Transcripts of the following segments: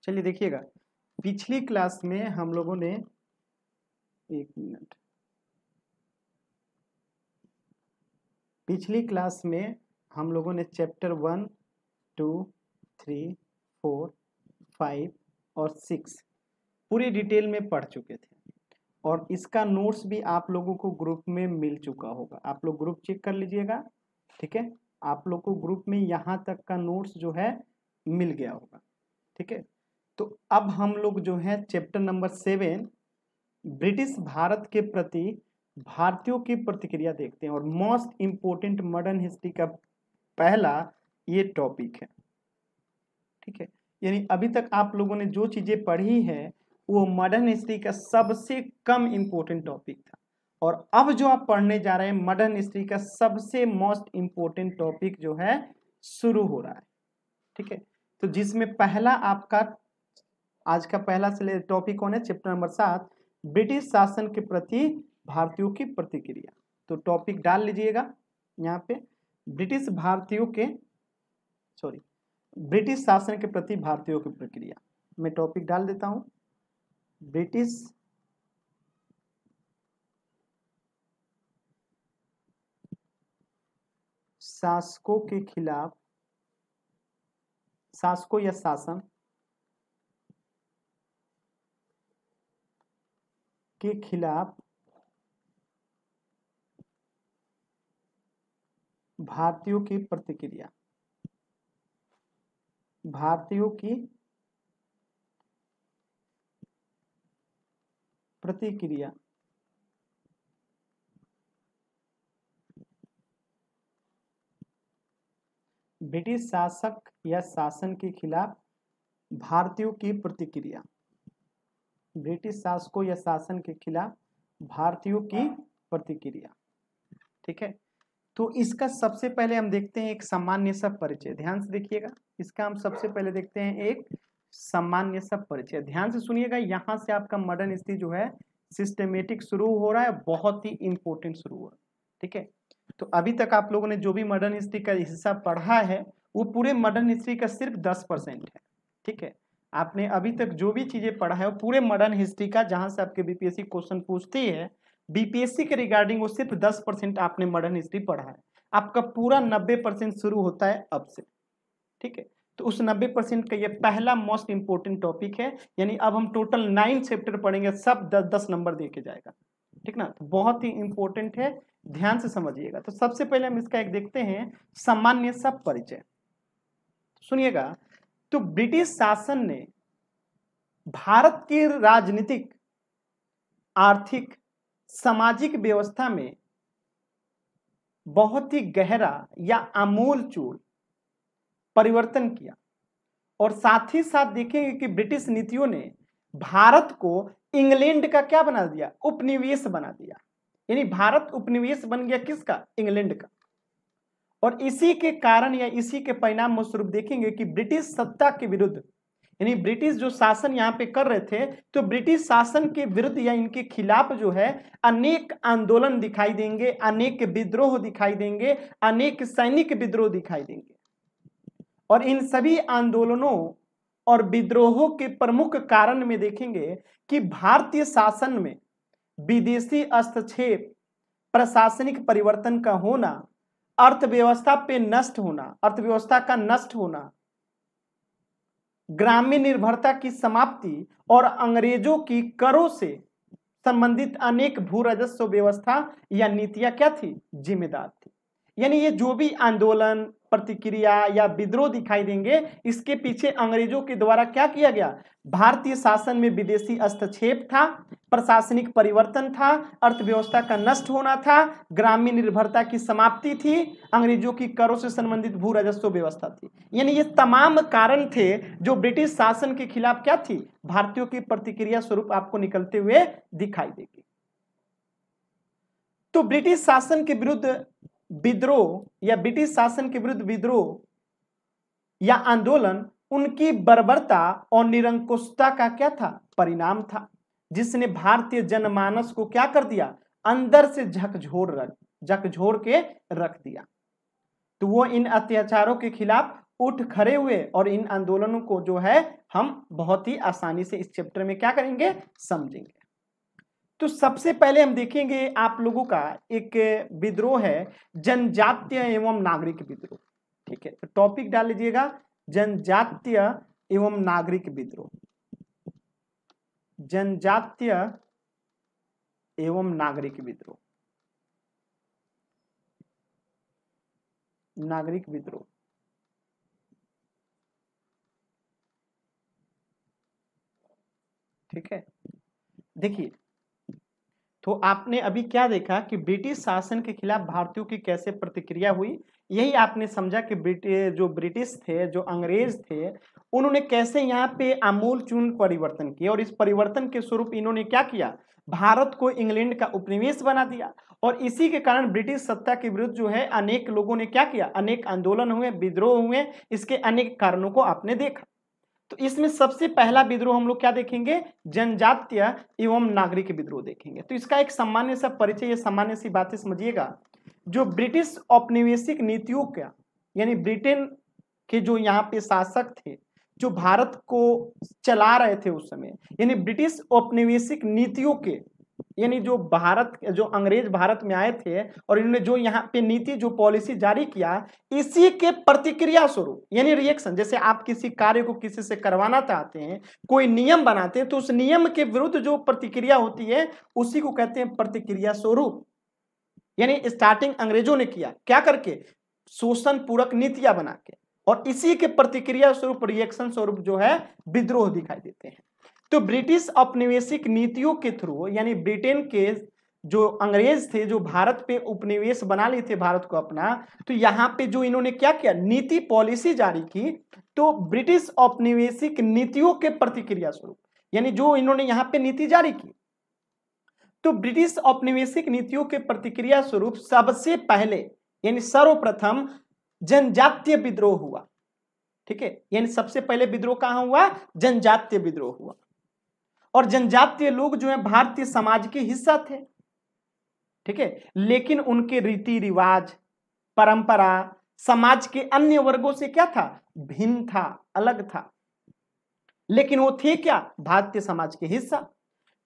चलिए देखिएगा, पिछली क्लास में हम लोगों ने, एक मिनट, पिछली क्लास में हम लोगों ने चैप्टर 1, 2, 3, 4, 5 और 6 पूरी डिटेल में पढ़ चुके थे और इसका नोट्स भी आप लोगों को ग्रुप में मिल चुका होगा। आप लोग ग्रुप चेक कर लीजिएगा, ठीक है। आप लोग को ग्रुप में यहाँ तक का नोट्स जो है मिल गया होगा, ठीक है। तो अब हम लोग जो है चैप्टर नंबर 7 ब्रिटिश भारत के प्रति भारतीयों की प्रतिक्रिया देखते हैं और मोस्ट इम्पोर्टेंट मॉडर्न हिस्ट्री का पहला ये टॉपिक है, ठीक है। यानी अभी तक आप लोगों ने जो चीजें पढ़ी है वो मॉडर्न हिस्ट्री का सबसे कम इम्पोर्टेंट टॉपिक था और अब जो आप पढ़ने जा रहे हैं मॉडर्न हिस्ट्री का सबसे मोस्ट इम्पोर्टेंट टॉपिक जो है शुरू हो रहा है, ठीक है। तो जिसमें पहला आपका आज का पहला टॉपिक कौन है? चैप्टर नंबर 7 ब्रिटिश शासन के प्रति भारतीयों की प्रतिक्रिया। तो टॉपिक डाल लीजिएगा यहाँ पे, ब्रिटिश शासन के प्रति भारतीयों की प्रक्रिया। मैं टॉपिक डाल देता हूं, ब्रिटिश शासकों के खिलाफ, शासकों या शासन के खिलाफ भारतीयों की प्रतिक्रिया, भारतीयों की प्रतिक्रिया। ब्रिटिश शासक या शासन के खिलाफ भारतीयों की प्रतिक्रिया, ब्रिटिश शासकों या शासन के खिलाफ भारतीयों की प्रतिक्रिया, ठीक है। तो इसका सबसे पहले हम देखते हैं एक सामान्य सा परिचय। ध्यान से देखिएगा, इसका हम सबसे पहले देखते हैं एक सामान्य सा परिचय। ध्यान से सुनिएगा, यहां से आपका मॉडर्न हिस्ट्री जो है सिस्टमेटिक शुरू हो रहा है, बहुत ही इंपॉर्टेंट शुरू हो रहा है, ठीक है। तो अभी तक आप लोगों ने जो भी मॉडर्न हिस्ट्री का हिस्सा पढ़ा है वो पूरे मॉडर्न हिस्ट्री का सिर्फ 10% है, ठीक है। आपने अभी तक जो भी चीजें पढ़ा है वो पूरे मॉडर्न हिस्ट्री का, जहां से आपके बीपीएससी क्वेश्चन पूछती है बीपीएससी के रिगार्डिंग, वो सिर्फ 10% आपने मॉडर्न हिस्ट्री पढ़ा है। आपका पूरा 90% शुरू होता है अब से, ठीक है। तो उस 90% का ये पहला मोस्ट इंपोर्टेंट टॉपिक है, यानी अब हम टोटल 9 चैप्टर पढ़ेंगे, सब 10-10 नंबर दे के जाएगा, ठीक ना। तो बहुत ही इंपॉर्टेंट है, ध्यान से समझिएगा। तो सबसे पहले हम इसका एक देखते हैं सामान्य सा परिचय, सुनिएगा। तो ब्रिटिश शासन ने भारत की राजनीतिक, आर्थिक, सामाजिक व्यवस्था में बहुत ही गहरा या आमूलचूल परिवर्तन किया और साथ ही साथ देखेंगे कि ब्रिटिश नीतियों ने भारत को इंग्लैंड का क्या बना दिया? उपनिवेश बना दिया। यानी भारत उपनिवेश बन गया किसका? इंग्लैंड का। और इसी के कारण या इसी के परिणाम स्वरूप देखेंगे कि ब्रिटिश सत्ता के विरुद्ध, यानी ब्रिटिश जो शासन यहाँ पे कर रहे थे, तो ब्रिटिश शासन के विरुद्ध या इनके खिलाफ जो है अनेक आंदोलन दिखाई देंगे, अनेक विद्रोह दिखाई देंगे, अनेक सैनिक विद्रोह दिखाई देंगे। और इन सभी आंदोलनों और विद्रोहों के प्रमुख कारण में देखेंगे कि भारतीय शासन में विदेशी हस्तक्षेप, प्रशासनिक परिवर्तन का होना, अर्थव्यवस्था पे नष्ट होना, अर्थव्यवस्था का नष्ट होना, ग्रामीण निर्भरता की समाप्ति और अंग्रेजों की करों से संबंधित अनेक भू राजस्व व्यवस्था या नीतियां क्या थी? जिम्मेदार थी। यानी ये जो भी आंदोलन, प्रतिक्रिया या विद्रोह दिखाई देंगे, इसके पीछे अंग्रेजों के द्वारा क्या किया गया? भारतीय शासन में विदेशी हस्तक्षेप था, प्रशासनिक परिवर्तन था, अर्थव्यवस्था का नष्ट होना था, ग्रामीण निर्भरता की समाप्ति थी, अंग्रेजों की करों से संबंधित भू राजस्व व्यवस्था थी। यानी ये तमाम कारण थे जो ब्रिटिश शासन के खिलाफ क्या थी? भारतीयों की प्रतिक्रिया स्वरूप आपको निकलते हुए दिखाई देगी। तो ब्रिटिश शासन के विरुद्ध विद्रोह या ब्रिटिश शासन के विरुद्ध विद्रोह या आंदोलन उनकी बर्बरता और निरंकुशता का क्या था? परिणाम था, जिसने भारतीय जनमानस को क्या कर दिया? अंदर से झकझोर के रख दिया। तो वो इन अत्याचारों के खिलाफ उठ खड़े हुए और इन आंदोलनों को जो है हम बहुत ही आसानी से इस चैप्टर में क्या करेंगे, समझेंगे। तो सबसे पहले हम देखेंगे आप लोगों का एक विद्रोह है जनजातीय एवं नागरिक विद्रोह। ठीक है, तो टॉपिक डाल लीजिएगा जनजातीय एवं नागरिक विद्रोह। जनजातीय एवं नागरिक विद्रोह, नागरिक विद्रोह। ठीक है, देखिए तो आपने अभी क्या देखा कि ब्रिटिश शासन के खिलाफ भारतीयों की कैसे प्रतिक्रिया हुई। यही आपने समझा कि जो ब्रिटिश थे, जो अंग्रेज थे, उन्होंने कैसे यहाँ पे आमूलचूल परिवर्तन किया और इस परिवर्तन के स्वरूप इन्होंने क्या किया, भारत को इंग्लैंड का उपनिवेश बना दिया। और इसी के कारण ब्रिटिश सत्ता के विरुद्ध जो है अनेक लोगों ने क्या किया, अनेक आंदोलन हुए, विद्रोह हुए। इसके अनेक कारणों को आपने देखा। तो इसमें सबसे पहला विद्रोह हम लोग क्या देखेंगे, जनजातीय एवं नागरिक विद्रोह देखेंगे। तो इसका एक सामान्य सा परिचय, ये सामान्य सी बातें समझिएगा। जो ब्रिटिश औपनिवेशिक नीतियों का, यानी ब्रिटेन के जो यहाँ पे शासक थे, जो भारत को चला रहे थे उस समय, यानी ब्रिटिश औपनिवेशिक नीतियों के, यानी जो अंग्रेज भारत में आए थे और इन्होंने जो यहाँ पे नीति, जो पॉलिसी जारी किया, इसी के प्रतिक्रिया स्वरूप, यानी रिएक्शन, जैसे आप किसी कार्य को किसी से करवाना चाहते हैं, कोई नियम बनाते हैं, तो उस नियम के विरुद्ध जो प्रतिक्रिया होती है उसी को कहते हैं प्रतिक्रिया स्वरूप। यानी स्टार्टिंग अंग्रेजों ने किया, क्या करके, शोषण पूरक नीतियां बना के, और इसी के प्रतिक्रिया स्वरूप, रिएक्शन स्वरूप जो है विद्रोह दिखाई देते हैं। तो ब्रिटिश औपनिवेशिक नीतियों के थ्रू, यानी ब्रिटेन के जो अंग्रेज थे, जो भारत पे उपनिवेश बना लिए थे भारत को अपना, तो यहाँ पे जो इन्होंने क्या किया, नीति पॉलिसी जारी की, तो ब्रिटिश औपनिवेशिक नीतियों के प्रतिक्रिया स्वरूप, यानी जो इन्होंने यहाँ पे नीति जारी की, तो ब्रिटिश औपनिवेशिक नीतियों के प्रतिक्रिया स्वरूप सबसे पहले, यानी सर्वप्रथम जनजातीय विद्रोह हुआ। ठीक है, यानी सबसे पहले विद्रोह कहां हुआ, जनजातीय विद्रोह हुआ। और जनजातीय लोग जो है भारतीय समाज के हिस्सा थे। ठीक है, लेकिन उनके रीति रिवाज, परंपरा समाज के अन्य वर्गों से क्या था, भिन्न था, अलग था, लेकिन वो थे क्या, भारतीय समाज के हिस्सा।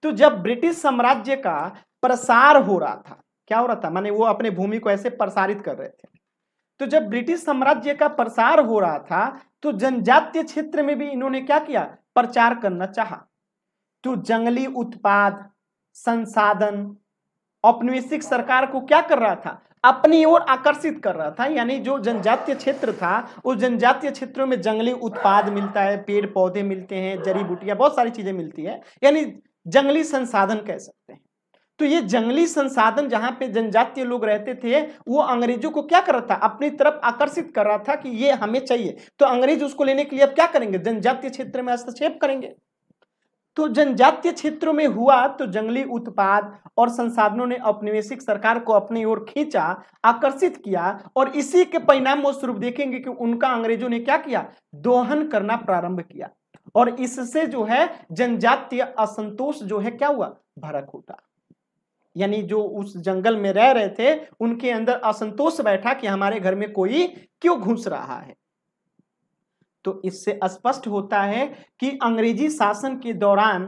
तो जब ब्रिटिश साम्राज्य का प्रसार हो रहा था, क्या हो रहा था, माने वो अपने भूमि को ऐसे प्रसारित कर रहे थे, तो जब ब्रिटिश साम्राज्य का प्रसार हो रहा था तो जनजातीय क्षेत्र में भी इन्होंने क्या किया, प्रचार करना चाहा। तो जंगली उत्पाद, संसाधन औपनिवेशिक सरकार को क्या कर रहा था, अपनी ओर आकर्षित कर रहा था। यानी जो जनजातीय क्षेत्र था, उस जनजातीय क्षेत्रों में जंगली उत्पाद मिलता है, पेड़ पौधे मिलते हैं, जड़ी बूटियां, बहुत सारी चीजें मिलती है, यानी जंगली संसाधन कह सकते हैं। तो ये जंगली संसाधन जहां पे जनजातीय लोग रहते थे, वो अंग्रेजों को क्या कर रहा था, अपनी तरफ आकर्षित कर रहा था कि ये हमें चाहिए। तो अंग्रेज उसको लेने के लिए अब क्या करेंगे, जनजातीय क्षेत्र में हस्तक्षेप करेंगे। तो जनजातीय क्षेत्रों में हुआ तो जंगली उत्पाद और संसाधनों ने औपनिवेशिक सरकार को अपनी ओर खींचा, आकर्षित किया, और इसी के परिणाम स्वरूप देखेंगे कि उनका अंग्रेजों ने क्या किया, दोहन करना प्रारंभ किया, और इससे जो है जनजातीय असंतोष जो है क्या हुआ, भड़क उठा। यानी जो उस जंगल में रह रहे थे उनके अंदर असंतोष बैठा कि हमारे घर में कोई क्यों घुस रहा है। तो इससे स्पष्ट होता है कि अंग्रेजी शासन के दौरान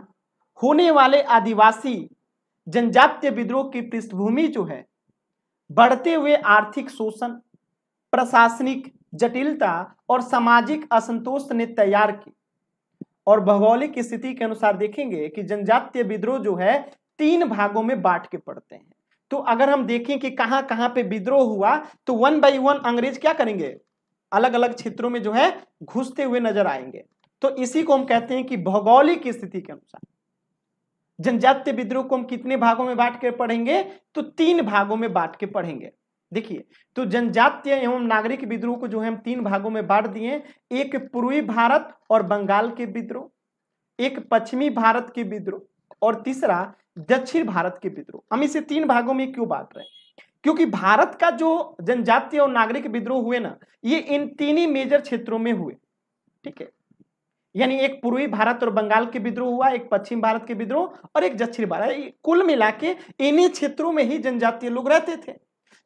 होने वाले आदिवासी जनजातीय विद्रोह की पृष्ठभूमि जो है बढ़ते हुए आर्थिक शोषण, प्रशासनिक जटिलता और सामाजिक असंतोष ने तैयार की। और भौगोलिक स्थिति के अनुसार देखेंगे कि जनजातीय विद्रोह जो है 3 भागों में बांट के पड़ते हैं। तो अगर हम देखें कि कहां कहां पे विद्रोह हुआ, तो 1 बाय 1 अंग्रेज क्या करेंगे, अलग अलग क्षेत्रों में जो है घुसते हुए नजर आएंगे। तो इसी को हम कहते हैं कि भौगोलिक स्थिति के अनुसार जनजातीय विद्रोह को हम कितने भागों में बांट के पढ़ेंगे, तो 3 भागों में बांट के पढ़ेंगे। देखिए, तो जनजातीय एवं नागरिक विद्रोह को जो है हम 3 भागों में बांट दिए, एक पूर्वी भारत और बंगाल के विद्रोह, एक पश्चिमी भारत के विद्रोह, और तीसरा दक्षिण भारत के विद्रोह। हम इसे 3 भागों में क्यों बांट रहे हैं, क्योंकि भारत का जो जनजातीय और नागरिक विद्रोह हुए ना, ये इन 3 ही मेजर क्षेत्रों में हुए। ठीक है, यानी एक पूर्वी भारत और बंगाल के विद्रोह हुआ, एक पश्चिम भारत के विद्रोह, और एक दक्षिण भारत। कुल मिला के इन्हीं क्षेत्रों में ही जनजातीय लोग रहते थे।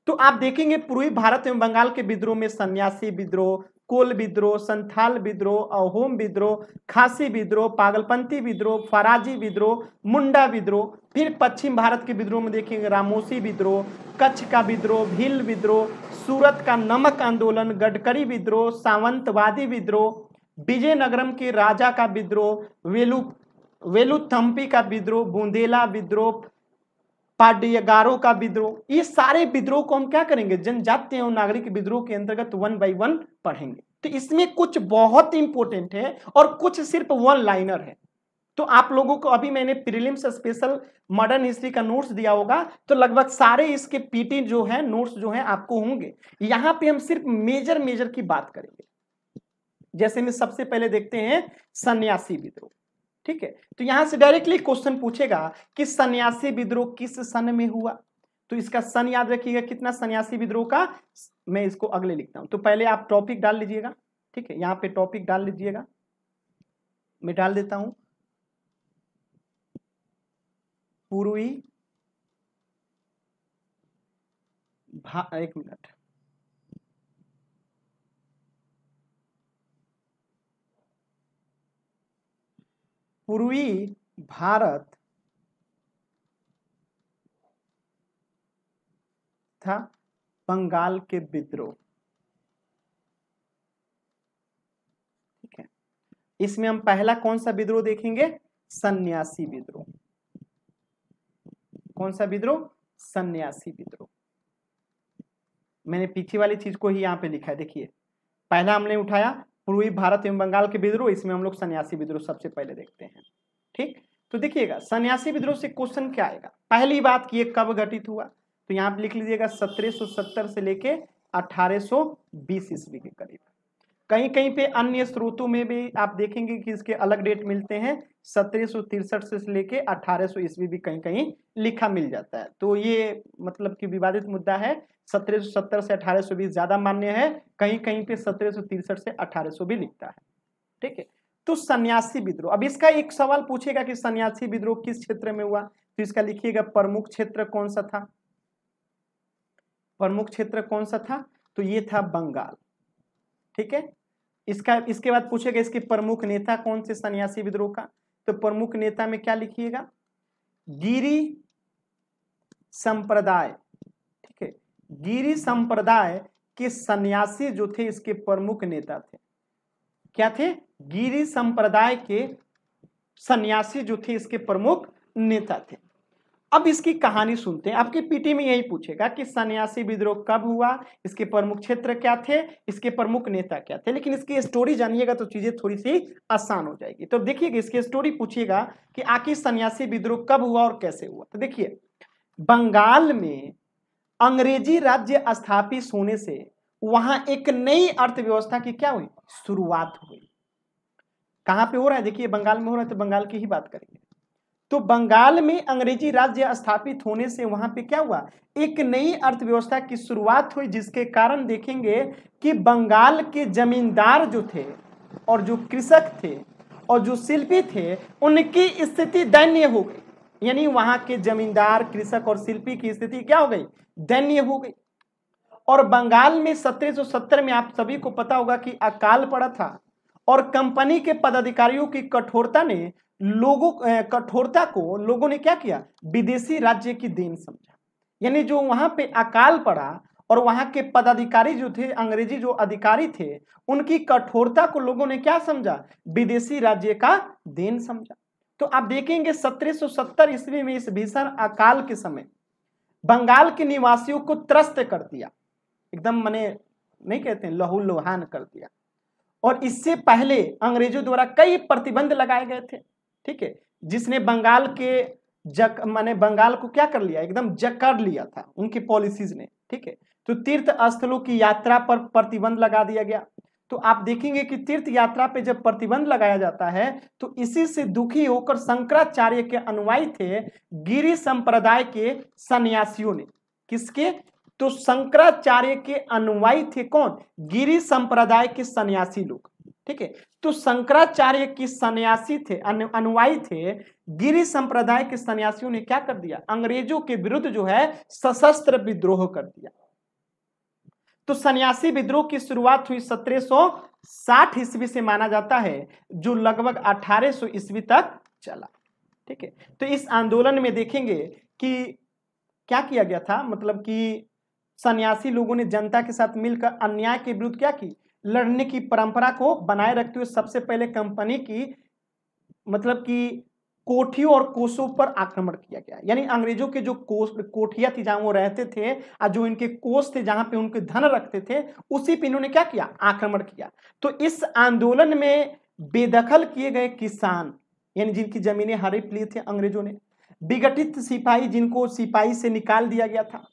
तो आप देखेंगे पूर्वी भारत एवं बंगाल के विद्रोह में सन्यासी विद्रोह, कोल विद्रोह, संथाल विद्रोह, अहोम विद्रोह, खासी विद्रोह, पागलपंथी विद्रोह, फराजी विद्रोह, मुंडा विद्रोह। फिर पश्चिम भारत के विद्रोह में देखेंगे रामोसी विद्रोह, कच्छ का विद्रोह, भील विद्रोह, सूरत का नमक आंदोलन, गडकरी विद्रोह, सावंतवादी विद्रोह, विजयनगरम के राजा का विद्रोह, वेलुथम्पी का विद्रोह, बुंदेला विद्रोह, पाड्यगारों का विद्रोह। ये सारे विद्रोह को हम क्या करेंगे, जनजातीय एवं नागरिक विद्रोह के अंतर्गत 1 बाय 1 पढ़ेंगे। तो इसमें कुछ बहुत इंपॉर्टेंट है और कुछ सिर्फ 1 लाइनर है। तो आप लोगों को अभी मैंने प्रीलिम्स स्पेशल मॉडर्न हिस्ट्री का नोट्स दिया होगा, तो लगभग सारे इसके पीटी जो है नोट्स जो है आपको होंगे। यहाँ पे हम सिर्फ मेजर की बात करेंगे। जैसे में सबसे पहले देखते हैं सन्यासी विद्रोह। ठीक है, तो यहां से डायरेक्टली क्वेश्चन पूछेगा कि सन्यासी विद्रोह किस सन में हुआ। तो इसका सन याद रखिएगा कितना, सन्यासी विद्रोह का। मैं इसको अगले लिखता हूं। तो पहले आप टॉपिक डाल लीजिएगा। ठीक है, यहां पे टॉपिक डाल लीजिएगा, मैं डाल देता हूं पूर्वी एक मिनट, पूर्वी भारत था बंगाल के विद्रोह। ठीक है, इसमें हम पहला कौन सा विद्रोह देखेंगे, सन्यासी विद्रोह। कौन सा विद्रोह, सन्यासी विद्रोह। मैंने पीछे वाली चीज को ही यहां पे लिखा है, देखिए पहला हमने उठाया पूर्वी भारत एवं बंगाल के विद्रोह, इसमें हम लोग सन्यासी विद्रोह सबसे पहले देखते हैं। ठीक, तो देखिएगा सन्यासी विद्रोह से क्वेश्चन क्या आएगा। पहली बात कि ये कब घटित हुआ, तो यहां पे लिख लीजिएगा 1770 से लेके 1820 ईस्वी के करीब। कहीं कहीं पे अन्य स्रोतों में भी आप देखेंगे कि इसके अलग डेट मिलते हैं, 1763 से लेके 1800 ईस्वी भी कहीं कहीं लिखा मिल जाता है। तो ये मतलब कि विवादित मुद्दा है। 1770 से 1820 ज्यादा मान्य है, कहीं कहीं पे 1763 से 1800 भी लिखता है। ठीक है, तो सन्यासी विद्रोह, अब इसका एक सवाल पूछेगा कि सन्यासी विद्रोह किस क्षेत्र में हुआ, तो इसका लिखिएगा प्रमुख क्षेत्र कौन सा था। प्रमुख क्षेत्र कौन सा था, तो ये था बंगाल। ठीक है, इसके बाद पूछेगा इसके प्रमुख नेता कौन से सन्यासी विद्रोह का, तो प्रमुख नेता में क्या लिखिएगा, गिरी संप्रदाय। ठीक है, गिरी संप्रदाय के सन्यासी जो थे इसके प्रमुख नेता थे। क्या थे, गिरी संप्रदाय के सन्यासी जो थे इसके प्रमुख नेता थे। अब इसकी कहानी सुनते हैं। आपके पीटी में यही पूछेगा कि सन्यासी विद्रोह कब हुआ, इसके प्रमुख क्षेत्र क्या थे, इसके प्रमुख नेता क्या थे। लेकिन इसकी स्टोरी जानिएगा तो चीजें थोड़ी सी आसान हो जाएगी। तो देखिएगा इसकी स्टोरी पूछिएगा कि आखिर सन्यासी विद्रोह कब हुआ और कैसे हुआ। तो देखिए बंगाल में अंग्रेजी राज्य स्थापित होने से वहां एक नई अर्थव्यवस्था की क्या हुई, शुरुआत हुई। कहां पे हो रहा है, देखिए बंगाल में हो रहा है, तो बंगाल की ही बात करेंगे। तो बंगाल में अंग्रेजी राज्य स्थापित होने से वहां पे क्या हुआ, एक नई अर्थव्यवस्था की शुरुआत हुई, जिसके कारण देखेंगे कि बंगाल के जमींदार जो थे और जो कृषक थे और जो शिल्पी थे उनकी स्थिति दयनीय हो गई। यानी वहां के जमींदार, कृषक और शिल्पी की स्थिति क्या हो गई, दयनीय हो गई। और बंगाल में 1770 में आप सभी को पता होगा कि अकाल पड़ा था और कंपनी के पदाधिकारियों की कठोरता को लोगों ने क्या किया, विदेशी राज्य की देन समझा। यानी जो वहां पे अकाल पड़ा और वहां के पदाधिकारी जो थे, अंग्रेजी जो अधिकारी थे, उनकी कठोरता को लोगों ने क्या समझा, विदेशी राज्य का देन समझा। तो आप देखेंगे 1770 ईस्वी में इस भीषण अकाल के समय बंगाल के निवासियों को त्रस्त कर दिया, एकदम माने नहीं कहते हैं लहूलुहान कर दिया। और इससे पहले अंग्रेजों द्वारा कई प्रतिबंध लगाए गए थे। ठीक है, जिसने बंगाल के माने बंगाल को क्या कर लिया, एकदम जकड़ लिया था उनकी पॉलिसीज ने। ठीक है, तो तीर्थ स्थलों की यात्रा पर प्रतिबंध लगा दिया गया। तो आप देखेंगे कि तीर्थ यात्रा पे जब प्रतिबंध लगाया जाता है तो इसी से दुखी होकर शंकराचार्य के अनुयायी थे गिरी संप्रदाय के सन्यासियों ने। किसके, तो शंकराचार्य के अनुयायी थे कौन, गिरी संप्रदाय के सन्यासी लोग। ठीक है, तो शंकराचार्य की सन्यासी थे, अनुयायी थे, गिरी संप्रदाय के सन्यासियों ने क्या कर दिया, अंग्रेजों के विरुद्ध जो है सशस्त्र विद्रोह कर दिया। तो सन्यासी विद्रोह की शुरुआत हुई 1760 ईस्वी से माना जाता है, जो लगभग 1800 ईस्वी तक चला। ठीक है, तो इस आंदोलन में देखेंगे कि क्या किया गया था, मतलब कि सन्यासी लोगों ने जनता के साथ मिलकर अन्याय के विरुद्ध क्या की, लड़ने की परंपरा को बनाए रखते हुए सबसे पहले कंपनी की मतलब कि कोठियों और कोसों पर आक्रमण किया गया। यानी अंग्रेजों के जो कोठियां थी जहां वो रहते थे और जो इनके कोष थे जहां पे उनके धन रखते थे, उसी पे इन्होंने क्या किया, आक्रमण किया। तो इस आंदोलन में बेदखल किए गए किसान, यानी जिनकी जमीनें हड़प ली थी अंग्रेजों ने, विघटित सिपाही जिनको सिपाही से निकाल दिया गया था,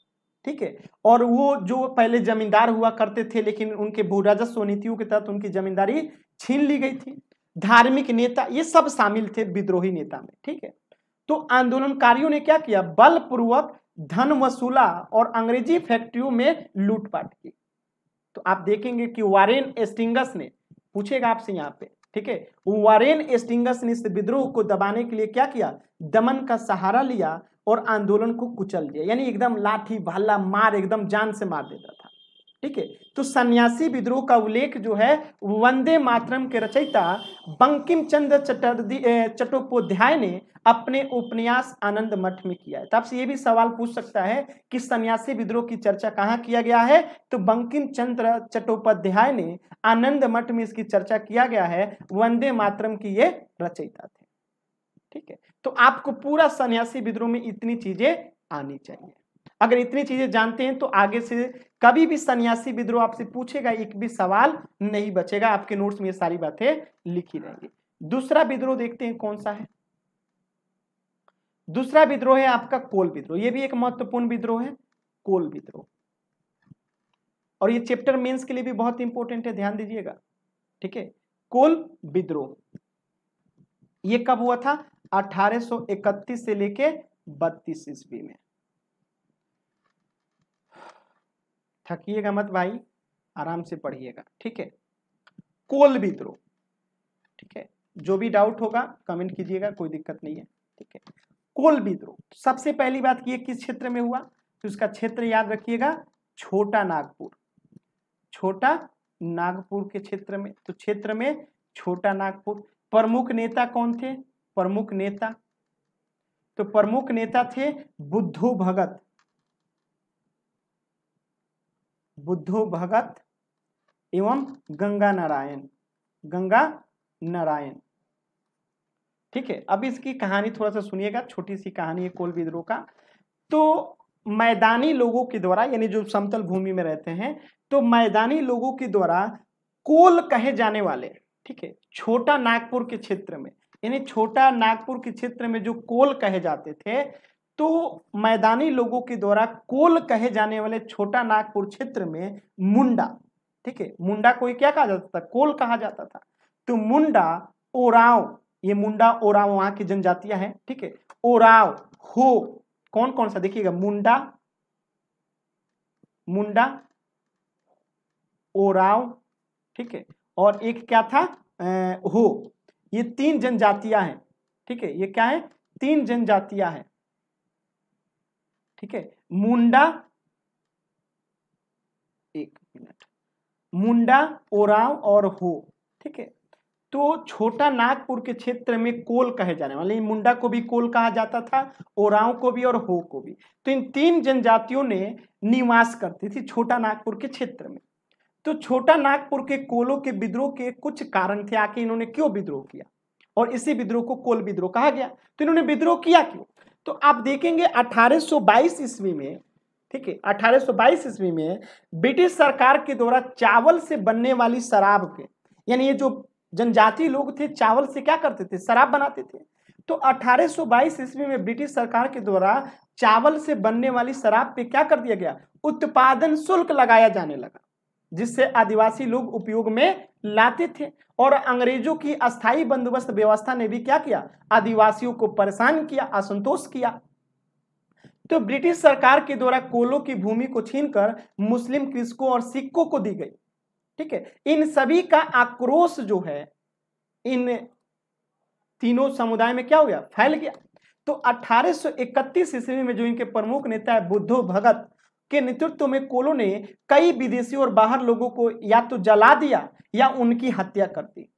ठीक है, और वो जो पहले जमींदार हुआ करते थे लेकिन उनके भू राजस्व नीतियों के तहत उनकी जमींदारी छीन ली गई थी, धार्मिक नेता, ये सब शामिल थे विद्रोही नेता में। ठीक है, तो आंदोलनकारियों ने क्या किया, बलपूर्वक धन वसूला और अंग्रेजी फैक्ट्रियों में लूटपाट की। तो आप देखेंगे कि वारेन एस्टिंगस ने, पूछेगा आपसे यहाँ पे, ठीक है, वारेन एस्टिंगस ने इस विद्रोह को दबाने के लिए क्या किया, दमन का सहारा लिया और आंदोलन को कुचल दिया। यानी एकदम लाठी भाला मार, एकदम जान से मार देता था। ठीक है, तो सन्यासी विद्रोह का उल्लेख जो है वंदे मातरम के रचयिता बंकिम चंद्र चट्टोपाध्याय ने अपने उपन्यास आनंद मठ में किया है। तो आपसे ये भी सवाल पूछ सकता है कि सन्यासी विद्रोह की चर्चा कहाँ किया गया है, तो बंकिम चंद्र चट्टोपाध्याय ने आनंद मठ में इसकी चर्चा किया गया है, वंदे मातरम की ये रचयिता थे। ठीक है, तो आपको पूरा सन्यासी विद्रोह में इतनी चीजें आनी चाहिए। अगर इतनी चीजें जानते हैं तो आगे से कभी भी सन्यासी विद्रोह आपसे पूछेगा, एक भी सवाल नहीं बचेगा, आपके नोट्स में ये सारी बातें लिखी रहेंगी। दूसरा विद्रोह देखते हैं कौन सा है। दूसरा विद्रोह है आपका कोल विद्रोह। ये भी एक महत्वपूर्ण विद्रोह है, कोल विद्रोह, और ये चैप्टर मेंस के लिए भी बहुत इंपॉर्टेंट है, ध्यान दीजिएगा। ठीक है, कोल विद्रोह ये कब हुआ था, 1831 से लेके 32 ईस्वी में। थकिएगा मत भाई, आराम से पढ़िएगा। ठीक है, कोल विद्रोह, ठीक है, जो भी डाउट होगा कमेंट कीजिएगा, कोई दिक्कत नहीं है। ठीक है, कोल विद्रोह सबसे पहली बात की किस क्षेत्र में हुआ, तो इसका क्षेत्र याद रखिएगा, छोटा नागपुर, छोटा नागपुर के क्षेत्र में। तो क्षेत्र में छोटा नागपुर। प्रमुख नेता कौन थे, प्रमुख नेता, तो प्रमुख नेता थे बुद्धू भगत, बुद्धू भगत एवं गंगा नारायण, गंगा नारायण। ठीक है, अब इसकी कहानी थोड़ा सा सुनिएगा, छोटी सी कहानी है कोल विद्रोह का। तो मैदानी लोगों के द्वारा, यानी जो समतल भूमि में रहते हैं, तो मैदानी लोगों के द्वारा कोल कहे जाने वाले, ठीक है, छोटा नागपुर के क्षेत्र में, यानी छोटा नागपुर के क्षेत्र में जो कोल कहे जाते थे, तो मैदानी लोगों के द्वारा कोल कहे जाने वाले छोटा नागपुर क्षेत्र में मुंडा, ठीक है, मुंडा को क्या कहा जाता था, कोल कहा जाता था। तो मुंडा, ओराव, ये मुंडा ओराव वहां की जनजातियां हैं। ठीक है, ओराव, हो, कौन कौन सा देखिएगा, मुंडा, मुंडा, ओराव, ठीक है, और एक क्या था, हो, ये तीन जनजातियां हैं। ठीक है, ये क्या है, तीन जनजातियां हैं। ठीक है, मुंडा, एक मिनट, मुंडा, ओराव और हो। ठीक है, तो छोटा नागपुर के क्षेत्र में कोल कहे जाने वाले, मुंडा को भी कोल कहा जाता था, ओराव को भी और हो को भी। तो इन तीन जनजातियों ने निवास करती थी छोटा नागपुर के क्षेत्र में। तो छोटा नागपुर के कोलों के विद्रोह के कुछ कारण थे, आके इन्होंने क्यों विद्रोह किया, और इसी विद्रोह को कोल विद्रोह कहा गया। तो इन्होंने विद्रोह किया क्यों, तो आप देखेंगे 1822 ईस्वी में, ठीक है, 1822 ईस्वी में ब्रिटिश सरकार के द्वारा चावल से बनने वाली शराब के, यानी ये जो जनजाति लोग थे चावल से क्या करते थे, शराब बनाते थे। तो 1822 ईस्वी में ब्रिटिश सरकार के द्वारा चावल से बनने वाली शराब पे क्या कर दिया गया, उत्पादन शुल्क लगाया जाने लगा, जिससे आदिवासी लोग उपयोग में लाते थे। और अंग्रेजों की अस्थायी बंदोबस्त व्यवस्था ने भी क्या किया, आदिवासियों को परेशान किया, असंतोष किया। तो ब्रिटिश सरकार के द्वारा कोलों की भूमि को छीनकर मुस्लिम कृषकों और सिखों को दी गई। ठीक है, इन सभी का आक्रोश जो है इन तीनों समुदाय में क्या हो गया, फैल गया। तो 1831 ईस्वी में जो इनके प्रमुख नेता है बुद्धू भगत के नेतृत्व में कोलों ने कई विदेशी और बाहर लोगों को या तो जला दिया या उनकी हत्या कर दी।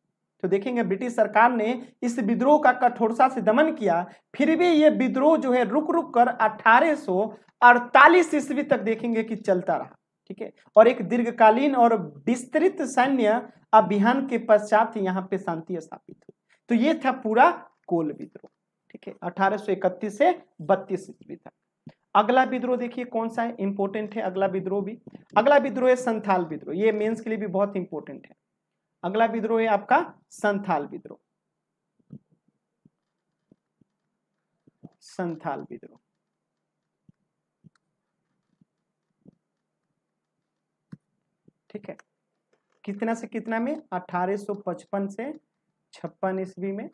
तो देखेंगे ब्रिटिश सरकार ने इस विद्रोह का कठोरता से दमन किया, फिर भी ये विद्रोह जो है रुक रुक कर 1848 ईस्वी तक देखेंगे कि चलता रहा। ठीक है, और एक दीर्घकालीन और विस्तृत सैन्य अभियान के पश्चात यहाँ पे शांति स्थापित हुई। तो ये था पूरा कोल विद्रोह। ठीक है, 1831 से 32 ईस्वी तक। अगला विद्रोह देखिए कौन सा है, इंपॉर्टेंट है अगला विद्रोह भी। अगला विद्रोह है संथाल विद्रोह, ये मेंस के लिए भी बहुत इंपॉर्टेंट है। अगला विद्रोह है आपका संथाल विद्रोह। संथाल विद्रोह, ठीक है, कितना से कितना में, 1855 से 56 ईस्वी में।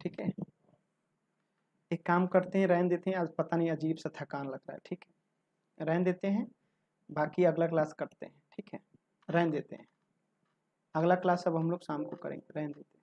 ठीक है, एक काम करते हैं, रहने देते हैं, आज पता नहीं अजीब सा थकान लग रहा है। ठीक है, रहने देते हैं, बाकी अगला क्लास करते हैं। ठीक है, रहने देते हैं, अगला क्लास अब हम लोग शाम को करेंगे, रहने देते हैं।